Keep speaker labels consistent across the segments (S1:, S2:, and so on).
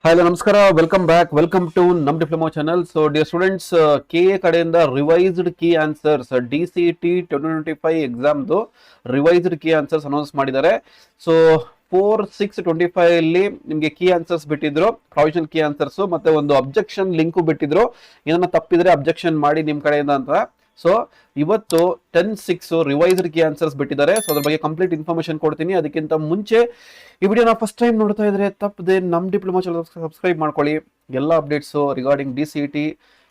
S1: Hello ನಮಸ್ಕಾರ, welcome back, welcome to ನಮ್ diploma channel. So dear students, KA ಕಡೆಯಿಂದ revised key answers DCT 2025 ಎಕ್ಸಾಮ್ದು revised key answers announce ಮಾಡಿದ್ದಾರೆ. So 4/6/25 ಅಲ್ಲಿ ನಿಮಗೆ ಕೀ ಆನ್ಸರ್ಸ್ ಬಿಟ್ಟಿದ್ರು, ಪ್ರಾವಿಷನಲ್ ಕೀ ಆನ್ಸರ್ಸ್, ಮತ್ತೆ ಒಂದು ಅಬ್ಜೆಕ್ಷನ್ ಲಿಂಕು ಬಿಟ್ಟಿದ್ರು. ಏನನ್ನ ತಪ್ಪಿದ್ರೆ ಅಬ್ಜೆಕ್ಷನ್ ಮಾಡಿ ನಿಮ್ ಕಡೆಯಿಂದ ಅಂತ. ಸೊ ಇವತ್ತು 10/6 ರಿವೈಸ್ಡ್ ಕೀ ಆನ್ಸರ್ಸ್ ಬಿಟ್ಟಿದ್ದಾರೆ. ಸೊ ಅದ್ರ ಬಗ್ಗೆ ಕಂಪ್ಲೀಟ್ ಇನ್ಫಾರ್ಮೇಶನ್ ಕೊಡ್ತೀನಿ. ಅದಕ್ಕಿಂತ ಮುಂಚೆ ಈ ವಿಡಿಯೋನ ಫಸ್ಟ್ ಟೈಮ್ ನೋಡ್ತಾ ಇದ್ರೆ ತಪ್ಪದೆ ನಮ್ ಡಿಪ್ಲೊಮಾ ಚಾನಲ್ ಸಬ್ಸ್ಕ್ರೈಬ್ ಮಾಡ್ಕೊಳ್ಳಿ. ಎಲ್ಲ ಅಪ್ಡೇಟ್ಸ್ ರಿಗಾರ್ಡಿಂಗ್ DCT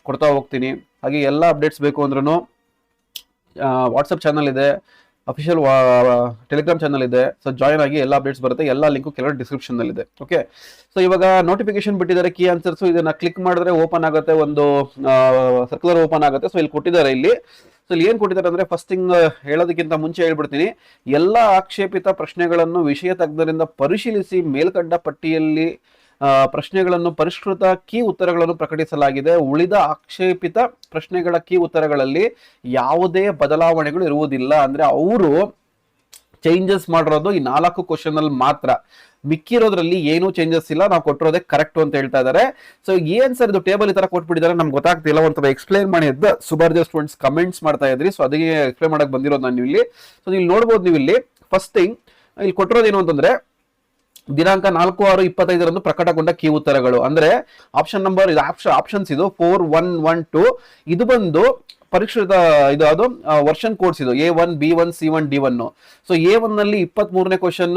S1: ಕೊಡ್ತಾ ಹೋಗ್ತೀನಿ. ಹಾಗೆ ಎಲ್ಲ ಅಪ್ಡೇಟ್ಸ್ ಬೇಕು ಅಂದ್ರೂ ವಾಟ್ಸಪ್ ಚಾನಲ್ ಇದೆ, ಅಫಿಷಿಯಲ್ ಟೆಲಿಗ್ರಾಮ್ ಚಾನಲ್ ಇದೆ. ಸೊ ಜಾಯ್ನ್ ಆಗಿ ಎಲ್ಲ ಅಪ್ಡೇಟ್ಸ್ ಬರುತ್ತೆ. ಎಲ್ಲ ಲಿಂಕು ಕೆಳಗಡೆ ಡಿಸ್ಕ್ರಿಪ್ಷನ್ ನಲ್ಲಿ ಇದೆ. ಓಕೆ, ಸೊ ಇವಾಗ ನೋಟಿಫಿಕೇಶನ್ ಬಿಟ್ಟಿದ್ದಾರೆ ಕೀ ಆನ್ಸರ್ಸ್. ಇದನ್ನ ಕ್ಲಿಕ್ ಮಾಡಿದ್ರೆ ಓಪನ್ ಆಗುತ್ತೆ, ಒಂದು ಸರ್ಕ್ಯುಲರ್ ಓಪನ್ ಆಗುತ್ತೆ. ಸೊ ಇಲ್ಲಿ ಕೊಟ್ಟಿದ್ದಾರೆ. ಸೊ ಇಲ್ಲಿ ಏನ್ ಕೊಟ್ಟಿದ್ದಾರೆ ಅಂದ್ರೆ, ಫಸ್ಟ್ ಥಿಂಗ್ ಹೇಳೋದಕ್ಕಿಂತ ಮುಂಚೆ ಹೇಳ್ಬಿಡ್ತೀನಿ. ಎಲ್ಲ ಆಕ್ಷೇಪಿತ ಪ್ರಶ್ನೆಗಳನ್ನು ವಿಷಯ ತಜ್ಞರಿಂದ ಪರಿಶೀಲಿಸಿ ಮೇಲ್ಕಂಡ ಪಟ್ಟಿಯಲ್ಲಿ ಪ್ರಶ್ನೆಗಳನ್ನು ಪರಿಷ್ಕೃತ ಕೀ ಉತ್ತರಗಳನ್ನು ಪ್ರಕಟಿಸಲಾಗಿದೆ. ಉಳಿದ ಆಕ್ಷೇಪಿತ ಪ್ರಶ್ನೆಗಳ ಕೀ ಉತ್ತರಗಳಲ್ಲಿ ಯಾವುದೇ ಬದಲಾವಣೆಗಳು ಇರುವುದಿಲ್ಲ. ಅಂದ್ರೆ ಅವರು ಚೇಂಜಸ್ ಮಾಡಿರೋದು ಈ 4 ಕ್ವಶನ್ ಅಲ್ಲಿ ಮಾತ್ರ. ಮಿಕ್ಕಿರೋದ್ರಲ್ಲಿ ಏನೂ ಚೇಂಜಸ್ ಇಲ್ಲ, ನಾವು ಕೊಟ್ಟಿರೋದೇ ಕರೆಕ್ಟ್ ಅಂತ ಹೇಳ್ತಾ ಇದ್ದಾರೆ. ಸೊ ಏನ್ ಸರ್ ಇದು ಟೇಬಲ್ ಈ ತರ ಕೊಟ್ಬಿಟ್ಟಿದ್ದಾರೆ, ನಮ್ಗೆ ಗೊತ್ತಾಗ್ತಿಲ್ಲ, ಒಂಥರ ಎಕ್ಸ್ಪ್ಲೈನ್ ಮಾಡಿ ಅಂತ ಸುಮಾರು ಜನ ಸ್ಟೂಡೆಂಟ್ಸ್ ಕಮೆಂಟ್ಸ್ ಮಾಡ್ತಾ ಇದ್ರಿ. ಸೊ ಅದಕ್ಕೆ ಎಕ್ಸ್ಪ್ಲೈನ್ ಮಾಡಕ್ ಬಂದಿರೋದು ನಾನು ಇಲ್ಲಿ. ಸೊ ನೀವು ನೋಡ್ಬೋದು, ನೀವು ಇಲ್ಲಿ ಫಸ್ಟ್ ಥಿಂಗ್ ಇಲ್ಲಿ ಕೊಟ್ಟಿರೋದು ಏನು ಅಂತಂದ್ರೆ, ದಿನಾಂಕ 4/6/25 ಪ್ರಕಟಗೊಂಡ ಕೀ ಉತ್ತರಗಳು. ಅಂದ್ರೆ ಆಪ್ಷನ್ ನಂಬರ್ ಇದು, ಆಪ್ಷನ್ಸ್ ಇದು 4112. ಇದು ಬಂದು ಪರಿಷ್ಕೃತ ಇದು, ಅದು ವರ್ಷನ್ ಕೋಡ್ಸ್ ಇದು A1 B1 C1 D1. So A1 ನಲ್ಲಿ 23ನೇ ಕ್ವಶನ್,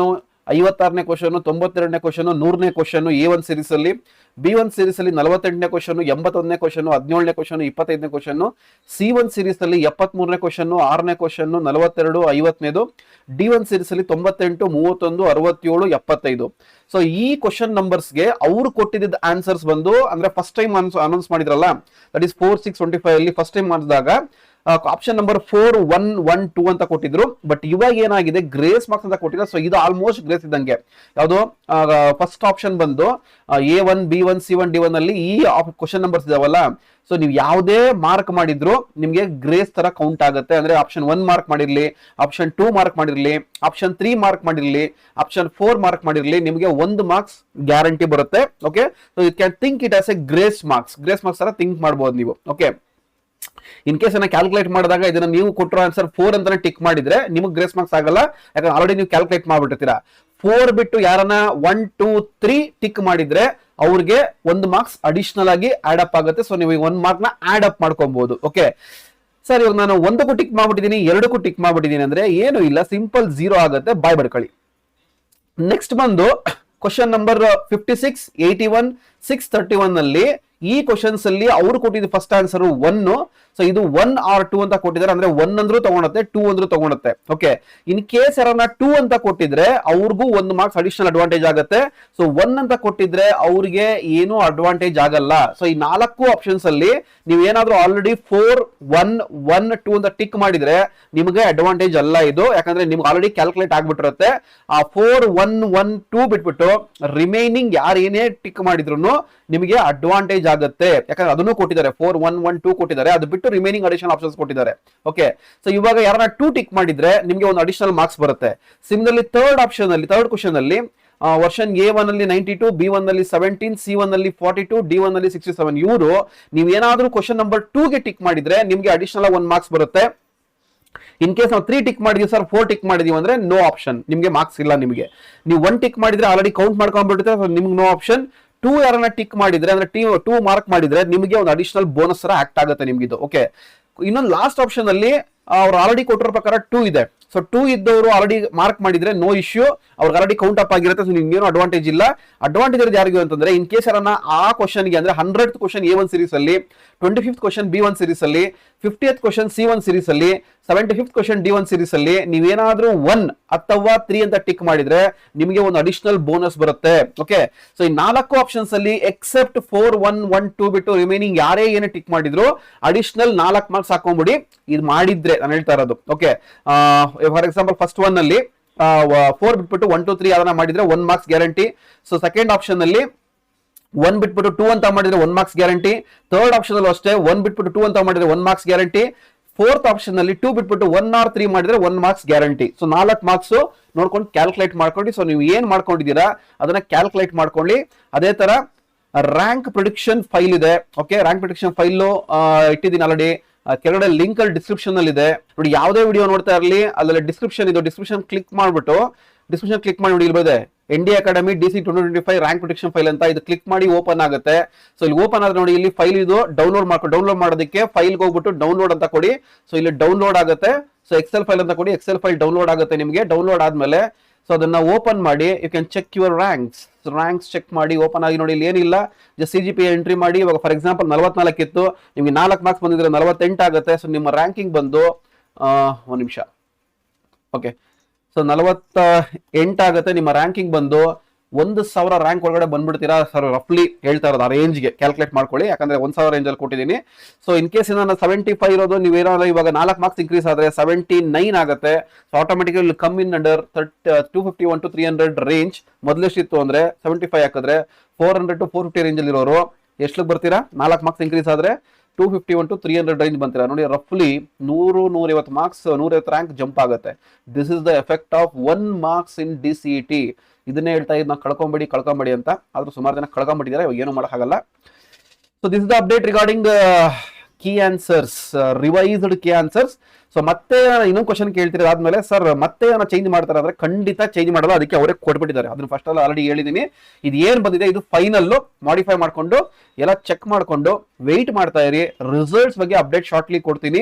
S1: 56ನೇ ಕ್ವಶನ್, 92ನೇ ಕ್ವಶನ್, 100ನೇ ಕ್ವಶನ್ A1 ಸೀರೀಸ್ ಅಲ್ಲಿ. B1 ಸೀರೀಸ್ ಅಲ್ಲಿ 48ನೇ ಕ್ವಶನ್, 81ನೇ ಕ್ವಶನ್, 17ನೇ ಕ್ವಶನ್, 25ನೇ ಕ್ವಶನ್. C1 ಸೀರೀಸ್ ಅಲ್ಲಿ 73ನೇ ಕ್ವಶನ್, 6ನೇ ಕ್ವಶನ್, 42, 50ನೇದು. D1 ಸೀರೀಸ್ ಅಲ್ಲಿ 98, 31, 67, 75. ಸೊ ಈ ಕ್ವಶನ್ ನಂಬರ್ಸ್ಗೆ ಅವ್ರು ಕೊಟ್ಟಿದ್ದ ಆನ್ಸರ್ಸ್ ಬಂದು, ಅಂದ್ರೆ ಫಸ್ಟ್ ಟೈಮ್ ಅನೌನ್ಸ್ ಮಾಡಿದ್ರಲ್ಲ, ದಟ್ ಇಸ್ 4/6/25 ಅಲ್ಲಿ ಫಸ್ಟ್ ಟೈಮ್ ಮಾಡಿದಾಗ ಆಪ್ಷನ್ ನಂಬರ್ 4112 ಅಂತ ಕೊಟ್ಟಿದ್ರು. ಬಟ್ ಇವಾಗ ಏನಾಗಿದೆ, ಗ್ರೇಸ್ ಮಾರ್ಕ್ಸ್ ಅಂತ ಕೊಟ್ಟಿದ್ದಾರೆ. ಸೊ ಇದು ಆಲ್ಮೋಸ್ಟ್ ಗ್ರೇಸ್ ಇದ್ದಂಗೆ. ಯಾವುದು ಫಸ್ಟ್ ಆಪ್ಷನ್ ಬಂದು A1 B1 C1 D1 ಅಲ್ಲಿ ಈ ಕ್ವಶನ್ ನಂಬರ್ಸ್ ಇದಾವಲ್ಲ, ಸೊ ನೀವು ಯಾವುದೇ ಮಾರ್ಕ್ ಮಾಡಿದ್ರು ನಿಮ್ಗೆ ಗ್ರೇಸ್ ತರ ಕೌಂಟ್ ಆಗುತ್ತೆ. ಅಂದ್ರೆ ಆಪ್ಷನ್ 1 ಮಾರ್ಕ್ ಮಾಡಿರ್ಲಿ, ಆಪ್ಷನ್ 2 ಮಾರ್ಕ್ ಮಾಡಿರ್ಲಿ, ಆಪ್ಷನ್ 3 ಮಾರ್ಕ್ ಮಾಡಿರ್ಲಿ, ಆಪ್ಷನ್ 4 ಮಾರ್ಕ್ ಮಾಡಿರ್ಲಿ, ನಿಮಗೆ 1 ಮಾರ್ಕ್ಸ್ ಗ್ಯಾರಂಟಿ ಬರುತ್ತೆ. Okay, so you can think it as a grace marks ತರ ಥಿಂಕ್ ಮಾಡಬಹುದು ನೀವು. ಓಕೆ, ಇನ್ ಕೇಸ್ ಕ್ಯಾಲ್ಕುಲೇಟ್ ಮಾಡಿದಾಗ ಇದನ್ನ ನೀವು ಕೊಟ್ಟಿರೋ ಆನ್ಸರ್ 4 ಅಂತಾನೆ ಟಿಕ್ ಮಾಡಿದ್ರೆ ನಿಮಗೆ ಗ್ರೇಸ್ ಮಾರ್ಕ್ಸ್ ಆಗಲ್ಲ. ಯಾಕಂದ್ರೆ ಆಲ್ರೆಡಿ ನೀವು ಕ್ಯಾಲ್ಕುಲೇಟ್ ಮಾಡ್ಬಿಟ್ಟಿರ್ತೀರಾ. 4 ಬಿಟ್ಟು ಯಾರನ್ನ 1 2 3 ಟಿಕ್ ಮಾಡಿದ್ರೆ ಅವ್ರಿಗೆ 1 ಮಾರ್ಕ್ಸ್ ಅಡಿಷನಲ್ ಆಗಿ ಆಡ್ ಅಪ್ ಆಗುತ್ತೆ. ಸೊ ನೀವು 1 ಮಾರ್ಕ್ ನ ಆಡ್ ಅಪ್ ಮಾಡ್ಕೊಬಹುದು. ಓಕೆ ಸರ್, ಇವಾಗ ನಾನು 1ಕ್ಕೂ ಟಿಕ್ ಮಾಡ್ಬಿಟ್ಟಿದ್ದೀನಿ, 2ಕ್ಕೂ ಟಿಕ್ ಮಾಡ್ಬಿಟ್ಟಿದ್ದೀನಿ ಅಂದ್ರೆ ಏನು ಇಲ್ಲ, ಸಿಂಪಲ್ 0 ಆಗುತ್ತೆ, ಬಾಯ್ ಬರ್ಕೊಳ್ಳಿ. ನೆಕ್ಸ್ಟ್ ಬಂದು ಕ್ವಶನ್ ನಂಬರ್ 56, 81, 631 ನಲ್ಲಿ ಈ ಕ್ವಶನ್ಸ್ ಅಲ್ಲಿ ಅವ್ರು ಕೊಟ್ಟಿದ್ದು ಫಸ್ಟ್ ಆನ್ಸರ್ 1. ಸೊ ಇದು 1 or 2 ಅಂತ ಕೊಟ್ಟಿದ್ದಾರೆ. ಅಂದ್ರೆ 1 ಅಂದ್ರೂ ತಗೊಳುತ್ತೆ, 2 ಅಂದ್ರೂ ತಗೊಳುತ್ತೆ. ಓಕೆ, ಇನ್ ಕೇಸ್ ಯಾರನ್ನ 2 ಅಂತ ಕೊಟ್ಟಿದ್ರೆ ಅವ್ರಿಗೂ 1 ಮಾರ್ಕ್ಸ್ ಅಡಿಷನಲ್ ಅಡ್ವಾಂಟೇಜ್ ಆಗುತ್ತೆ. ಸೊ 1 ಅಂತ ಕೊಟ್ಟಿದ್ರೆ ಅವ್ರಿಗೆ ಏನು ಅಡ್ವಾಂಟೇಜ್ ಆಗಲ್ಲ. ಸೊ ಈ 4 ಆಪ್ಷನ್ಸ್ ಅಲ್ಲಿ ನೀವು ಏನಾದ್ರೂ ಆಲ್ರೆಡಿ 4 1 1 2 ಅಂತ ಟಿಕ್ ಮಾಡಿದ್ರೆ ನಿಮಗೆ ಅಡ್ವಾಂಟೇಜ್ ಅಲ್ಲ ಇದು. ಯಾಕಂದ್ರೆ ನಿಮ್ಗೆ ಆಲ್ರೆಡಿ ಕ್ಯಾಲ್ಕುಲೇಟ್ ಆಗ್ಬಿಟ್ಟಿರುತ್ತೆ. ಆ 4 1 1 2 ಬಿಟ್ಬಿಟ್ಟು ರಿಮೈನಿಂಗ್ ಯಾರು ಏನೇ ಟಿಕ್ ಮಾಡಿದ್ರು ನಿಮಗೆ ಅಡ್ವಾಂಟೇಜ್ ಆಗುತ್ತೆ. ಯಾಕಂದ್ರೆ ಅದನ್ನು ಕೊಟ್ಟಿದ್ದಾರೆ, 4 1 1 2 ಕೊಟ್ಟಿದ್ದಾರೆ. ಅದು ಬಿಟ್ಟು ರಿಮೈನಿಂಗ್ ಅಡಿಷನಲ್ ಆಪ್ಷನ್ಸ್ ಕೊಟ್ಟಿದ್ದಾರೆ. ಓಕೆ, ಸೊ ಇವಾಗ ಯಾರನ್ನ 2 ಟಿಕ್ ಮಾಡಿದ್ರೆ ನಿಮಗೆ ಒಂದು ಅಡಿಷನಲ್ ಮಾರ್ಕ್ಸ್ ಬರುತ್ತೆ. ಸಿಮಿಲರ್ಲಿ ಥರ್ಡ್ ಆಪ್ಷನ್ ಅಲ್ಲಿ, ಥರ್ಡ್ ಕ್ವಶನ್ ಅಲ್ಲಿ ವರ್ಷನ್ A1 ಅಲ್ಲಿ 92, B1 ಅಲ್ಲಿ 17, C1 ಅಲ್ಲಿ 42, D1 ಅಲ್ಲಿ 67. ಇವರು ನೀವು ಏನಾದ್ರೂ ಕ್ವಶನ್ ನಂಬರ್ 2 ಗೆ ಟಿಕ್ ಮಾಡಿದ್ರೆ ನಿಮಗೆ ಅಡಿಷನಲ್ 1 ಮಾರ್ಕ್ಸ್ ಬರುತ್ತೆ. ಇನ್ ಕೇಸ್ ನಾವು 3 ಟಿಕ್ ಮಾಡಿದೀವಿ ಸರ್, 4 ಟಿಕ್ ಮಾಡಿದೀವಿ ಅಂದ್ರೆ ನೋ ಆಪ್ಷನ್, ನಿಮಗೆ ಮಾರ್ಕ್ಸ್ ಇಲ್ಲ. ನಿಮಗೆ ನೀವು 1 ಟಿಕ್ ಮಾಡಿದ್ರೆ ಆಲ್ರೆಡಿ ಕೌಂಟ್ ಮಾಡ್ಕೊಂಡ್ಬಿಟ್ಟಿದ್ರೆ ನಿಮ್ಗೆ ನೋ ಆಪ್ಷನ್. 2 ಯಾರನ್ನ ಟಿಕ್ ಮಾಡಿದ್ರೆ ಅಂದ್ರೆ 2 ಮಾರ್ಕ್ ಮಾಡಿದ್ರೆ ನಿಮಗೆ ಒಂದು ಅಡಿಷನಲ್ ಬೋನಸ್ ತರ ಆಕ್ಟ್ ಆಗುತ್ತೆ ನಿಮ್ಗಿದು. ಓಕೆ, ಇನ್ನೊಂದು ಲಾಸ್ಟ್ ಆಪ್ಷನ್ ಅಲ್ಲಿ ಅವ್ರು ಆಲ್ರೆಡಿ ಕೊಟ್ಟಿರೋ ಪ್ರಕಾರ 2 ಇದೆ. ಸೊ 2 ಇದ್ದವರು ಆಲ್ರೆಡಿ ಮಾರ್ಕ್ ಮಾಡಿದ್ರೆ ನೋ ಇಶ್ಯೂ, ಅವ್ರಿಗೆ ಆಲ್ರೆಡಿ ಕೌಂಟ್ ಅಪ್ ಆಗಿರುತ್ತೆ. ಸೊ ನಿಮ್ಗೆ ಏನು ಅಡ್ವಾಂಟೇಜ್ ಇಲ್ಲ. ಅಡ್ವಾಂಟೇಜ್ ಇರೋದು ಯಾರಿಗೂ ಅಂತಂದ್ರೆ, ಇನ್ ಕೇಸ್ ಯಾರನ್ನ ಆ ಕ್ವಶನ್ಗೆ ಅಂದ್ರೆ 100th ಕ್ವಶನ್ A1 ಸೀರೀಸ್ ಅಲ್ಲಿ, 25th ಕ್ವಶನ್ B1 ಸೀರೀಸ್ ಅಲ್ಲಿ, 50th ಕ್ವಶನ್ C1 ಸೀರೀಸ್ ಅಲ್ಲಿ, 75th ಕ್ವಶನ್ D1 ಸೀರೀಸ್ ಅಲ್ಲಿ ನೀವೇನಾದ್ರೂ 1 ಅಥವಾ 3 ಅಂತ ಟಿಕ್ ಮಾಡಿದ್ರೆ ನಿಮಗೆ ಒಂದು ಅಡಿಷನಲ್ ಬೋನಸ್ ಬರುತ್ತೆ. ಓಕೆ, ಸೊ ಈ 4 ಆಪ್ಷನ್ಸ್ ಅಲ್ಲಿ ಎಕ್ಸೆಪ್ಟ್ 4 1 1 2 ಬಿಟ್ಟು ರಿಮೈನಿಂಗ್ ಯಾರೇ ಏನೇ ಟಿಕ್ ಮಾಡಿದ್ರು ಅಡಿಷನಲ್ 4 ಮಾರ್ಕ್ಸ್ ಹಾಕೊಂಡ್ಬಿಡಿ. ಇದು ಮಾಡಿದ್ರೆ ನಾನು ಹೇಳ್ತಾ ಇರೋದು. ಓಕೆ, ಫಾರ್ ಎಕ್ಸಾಂಪಲ್ ಫಸ್ಟ್ 1 ಅಲ್ಲಿ 4 ಬಿಟ್ಬಿಟ್ಟು 1 2 3 ಯಾರನ್ನ ಮಾಡಿದ್ರೆ 1 marks guarantee. So second option ಅಲ್ಲಿ 1 ಬಿಟ್ಬಿಟ್ಟು 2 ಅಂತ ಮಾಡಿದ್ರೆ 1 ಮಾರ್ಕ್ಸ್ ಗ್ಯಾರಂಟಿ. ಥರ್ಡ್ ಆಪ್ಷನ್ ಅಲ್ಲೂ ಅಷ್ಟೇ 1 ಬಿಟ್ಬಿಟ್ಟು 2 ಅಂತ ಮಾಡಿದ್ರೆ 1 ಮಾರ್ಕ್ಸ್ ಗ್ಯಾರಂಟಿ. ಫೋರ್ತ್ ಆಪ್ಷನ್ ಅಲ್ಲಿ 2 ಬಿಟ್ಬಿಟ್ಟು 1 or 3 ಮಾಡಿದ್ರೆ 1 ಮಾರ್ಕ್ಸ್ ಗ್ಯಾರಂಟಿ. ಸೊ 4 ಮಾರ್ಕ್ಸ್ ನೋಡ್ಕೊಂಡು ಕ್ಯಾಲ್ಕುಲೇಟ್ ಮಾಡ್ಕೊಂಡು, ಸೊ ನೀವು ಏನ್ ಮಾಡ್ಕೊಂಡಿದ್ದೀರಾ ಅದನ್ನ ಕ್ಯಾಲ್ಕುಲೇಟ್ ಮಾಡ್ಕೊಳ್ಳಿ. ಅದೇ ತರ ರ್ಯಾಂಕ್ ಪ್ರಿಡಿಕ್ಷನ್ ಫೈಲ್ ಇದೆ. ಓಕೆ, ರ್ಯಾಂಕ್ ಪ್ರಿಡಿಕ್ಷನ್ ಫೈಲ್ ಇಟ್ಟಿದ್ದೀನಿ ಆಲ್ರೆಡಿ. ಕೆಳಗಡೆ ಲಿಂಕ್ ಅಲ್ಲಿ ಡಿಸ್ಕ್ರಿಪ್ಷನ್ ಅಲ್ಲಿ ಇದೆ ನೋಡಿ. ಯಾವುದೇ ವಿಡಿಯೋ ನೋಡ್ತಾ ಇರಲಿ ಅದ್ರಲ್ಲಿ ಡಿಸ್ಕ್ರಿಪ್ಷನ್ ಇದು, ಡಿಸ್ಕ್ರಿಪ್ಷನ್ ಕ್ಲಿಕ್ ಮಾಡಿ ನೋಡಿ, ಇಲ್ಲಿ ಬರುತ್ತೆ NDA Academy DC 2025 rank prediction file ಅಂತ. ಇದು ಕ್ಲಿಕ್ ಮಾಡಿ ಓಪನ್ ಆಗುತ್ತೆ. ಸೊ ಇಲ್ಲಿ ಓಪನ್ ಆದ್ರೆ ನೋಡಿ, ಇಲ್ಲಿ ಫೈಲ್ ಇದು ಡೌನ್ಲೋಡ್ ಮಾಡೋದಕ್ಕೆ ಫೈಲ್ಗೆ ಹೋಗ್ಬಿಟ್ಟು ಡೌನ್ಲೋಡ್ ಅಂತ ಕೊಡಿ. ಸೊ ಇಲ್ಲಿ ಡೌನ್ಲೋಡ್ ಆಗುತ್ತೆ. ಸೊ ಎಕ್ಸೆಲ್ ಫೈಲ್ ಅಂತ ಕೊಡಿ, ಎಕ್ಸೆಲ್ ಫೈಲ್ ಡೌನ್ಲೋಡ್ ಆಗುತ್ತೆ ನಿಮಗೆ. ಡೌನ್ಲೋಡ್ ಆದ್ಮೇಲೆ ಸೊ ಅದನ್ನ ಓಪನ್ ಮಾಡಿ, you can check your ranks check ಮಾಡಿ. ಓಪನ್ ಆಗಿ ನೋಡಿ, ಇಲ್ಲಿ ಏನಿಲ್ಲ, ಜಸ್ಟ್ CGPA ಎಂಟ್ರಿ ಮಾಡಿ. ಇವಾಗ ಫಾರ್ ಎಕ್ಸಾಂಪಲ್ 44 ಇತ್ತು, ನಿಮ್ಗೆ 4 ಮಾರ್ಕ್ಸ್ ಬಂದಿದ್ರೆ 48 ಆಗುತ್ತೆ. ಸೊ ನಿಮ್ಮ ರ್ಯಾಂಕಿಂಗ್ ಬಂದು ಒಂದು ನಿಮಿಷ, ಓಕೆ, ಸೊ 48 ಆಗುತ್ತೆ ನಿಮ್ಮ ರ್ಯಾಂಕಿಂಗ್ ಬಂದು. 1000 ರ್ಯಾಂಕ್ ಒಳಗಡೆ ಬಂದ್ಬಿಡ್ತೀರಾ ಸರ್, ರಫ್ಲಿ ಹೇಳ್ತಾ ಇರೋದು ಆ ರೇಂಜ್ಗೆ ಕ್ಯಾಲ್ಕುಲೇಟ್ ಮಾಡ್ಕೊಳ್ಳಿ, ಯಾಕಂದ್ರೆ 1000 ರೇಂಜ್ ಅಲ್ಲಿ ಕೊಟ್ಟಿದ್ದೀನಿ. ಸೊ ಇನ್ ಕೇಸ್ ನಾನು 75 ಇರೋದು, ನೀವೇನಾದ್ರು ಇವಾಗ 4 ಮಾರ್ಕ್ಸ್ ಇನ್ಕ್ರೀಸ್ ಆದ್ರೆ 79 ಆಗುತ್ತೆ. So automatically come in under 251 to 300 range. ಮೊದಲೆಷ್ಟಿತ್ತು ಅಂದ್ರೆ 75 ಹಾಕಿದ್ರೆ 400 to 450 ರೇಂಜ್ ಅಲ್ಲಿ ಇರೋರು ಎಷ್ಟಕ್ಕೆ ಬರ್ತೀರಾ? 4 ಮಾರ್ಕ್ಸ್ ಇನ್ಕ್ರೀಸ್ ಆದ್ರೆ 251 to 300 ರೇಂಜ್ ಬಂತೀರಾ ನೋಡಿ. ರಫ್ಲಿ 150 ಮಾರ್ಕ್ಸ್, 150 ರ್ಯಾಂಕ್ ಜಂಪ್ ಆಗುತ್ತೆ. This is the effect of 1 marks in DCET. ಇದನ್ನೇ ಹೇಳ್ತಾ ಇದ್ದು, ನಾವು ಕಳ್ಕೊಂಬೇಡಿ ಅಂತ. ಆದ್ರೂ ಸುಮಾರು ಜನ ಕಳ್ಕೊಂಬಿಟ್ಟಿದ್ದಾರೆ, ಇವಾಗ ಏನು ಮಾಡೋಕ್ಕಾಗಲ್ಲ. So this is the update regarding key answers, revised key answers. So ಮತ್ತೆ ಇನ್ನೊಂದು ಕ್ವಶನ್ ಕೇಳ್ತೀರಿ ಆದ್ಮೇಲೆ, ಸರ್ ಮತ್ತೆ ಏನೋ ಚೇಂಜ್ ಮಾಡ್ತಾರೆ ಅಂದ್ರೆ ಖಂಡಿತ ಚೇಂಜ್ ಮಾಡಲ್ಲ, ಅದಕ್ಕೆ ಅವರೇ ಕೊಟ್ಬಿಟ್ಟಿದ್ದಾರೆ. ಅದನ್ನ ಫಸ್ಟ್ ಅಲ್ಲಿ ಆಲ್ರೆಡಿ ಹೇಳಿದೀನಿ. ಇದು ಏನ್ ಬಂದಿದೆ ಇದು ಫೈನಲ್, ಮಾಡಿಫೈ ಮಾಡ್ಕೊಂಡು ಎಲ್ಲ ಚೆಕ್ ಮಾಡ್ಕೊಂಡು ವೆಯ್ಟ್ ಮಾಡ್ತಾ ಇರಿ. ರಿಸಲ್ಟ್ಸ್ ಬಗ್ಗೆ ಅಪ್ಡೇಟ್ ಶಾರ್ಟ್ಲಿ ಕೊಡ್ತೀನಿ.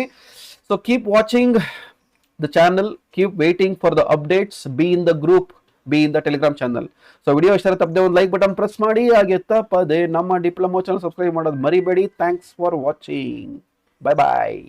S1: So keep watching the channel, keep waiting for the updates. B in the group, B in the Telegram channel. So video ಇಷ್ಟ ತಪ್ಪದೆ ಒಂದು ಲೈಕ್ ಬಟನ್ ಪ್ರೆಸ್ ಮಾಡಿ. ಹಾಗೆ ತಪ್ಪದೆ ನಮ್ಮ ಡಿಪ್ಲೊಮೋ ಚಾನಲ್ ಸಬ್ಸ್ಕ್ರೈಬ್ ಮಾಡೋದು ಮರಿಬೇಡಿ. Thanks for watching. Bye bye.